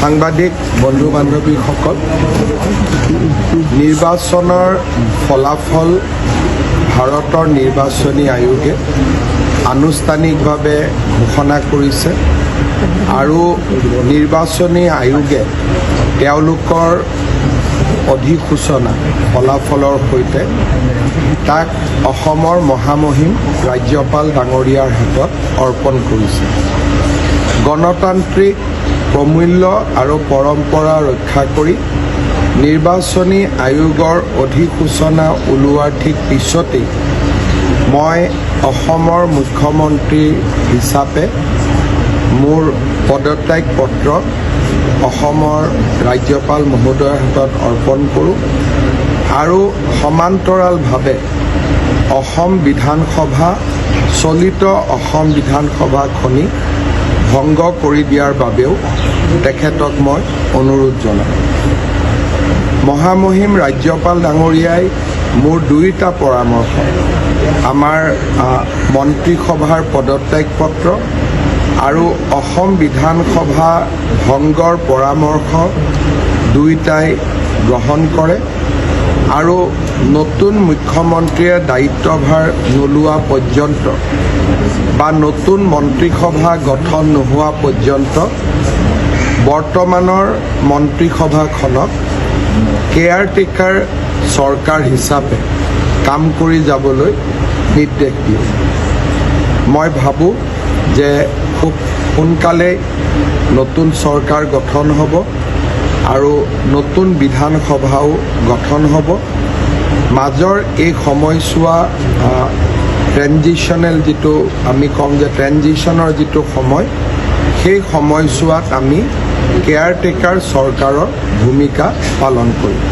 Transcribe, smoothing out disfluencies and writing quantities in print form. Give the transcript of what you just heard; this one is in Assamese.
সাংবাদিক বন্ধু বান্ধৱীসকল, নিৰ্বাচনৰ ফলাফল ভাৰতৰ নিৰ্বাচনী আয়োগে আনুষ্ঠানিকভাৱে ঘোষণা কৰিছে আৰু নিৰ্বাচনী আয়োগে তেওঁলোকৰ অধিসূচনা ফলাফলৰ সৈতে তাক অসমৰ মহামহিম ৰাজ্যপাল ডাঙৰীয়াৰ হাতত অৰ্পণ কৰিছে। গণতান্ত্ৰিক প্ৰমূল্য আৰু পৰম্পৰা ৰক্ষা কৰি নিৰ্বাচনী আয়োগৰ অধিসূচনা ওলোৱাৰ ঠিক পিছতেই মই অসমৰ মুখ্যমন্ত্ৰী হিচাপে মোৰ পদত্যাগ পত্ৰ অসমৰ ৰাজ্যপাল মহোদয়ৰ হাতত অৰ্পণ কৰোঁ আৰু সমান্তৰালভাৱে অসম বিধানসভা চলিত অসম বিধানসভাখনি ভংগ কৰি দিয়াৰ বাবেও তেখেতক মই অনুৰোধ জনাওঁ। মহামহিম ৰাজ্যপাল ডাঙৰীয়াই মোৰ দুইটা পৰামৰ্শ, আমাৰ মন্ত্ৰীসভাৰ পদত্যাগ পত্ৰ আৰু অসম বিধানসভা ভংগৰ পৰামৰ্শ দুইটাই গ্ৰহণ কৰে আৰু নতুন মুখ্যমন্ত্ৰীয়ে দায়িত্বভাৰ নোলোৱা পৰ্যন্ত বা নতুন মন্ত্ৰীসভা গঠন নোহোৱা পৰ্যন্ত বৰ্তমানৰ মন্ত্ৰীসভাখনক কেয়াৰটেকাৰ চৰকাৰ হিচাপে কাম কৰি যাবলৈ নিৰ্দেশ দিয়ে। মই ভাবোঁ যে খুব সোনকালেই নতুন চৰকাৰ গঠন হ'ব আৰু নতুন বিধানসভাও গঠন হ'ব। মাজৰ এই সময়ছোৱা ট্ৰেনজিশ্যনেল যিটো আমি কম যে ট্ৰেনজিশ্যনৰ যিটো সময়, সেই সময়ছোৱাত আমি কেয়াৰটেকাৰ চৰকাৰৰ ভূমিকা পালন কৰিম।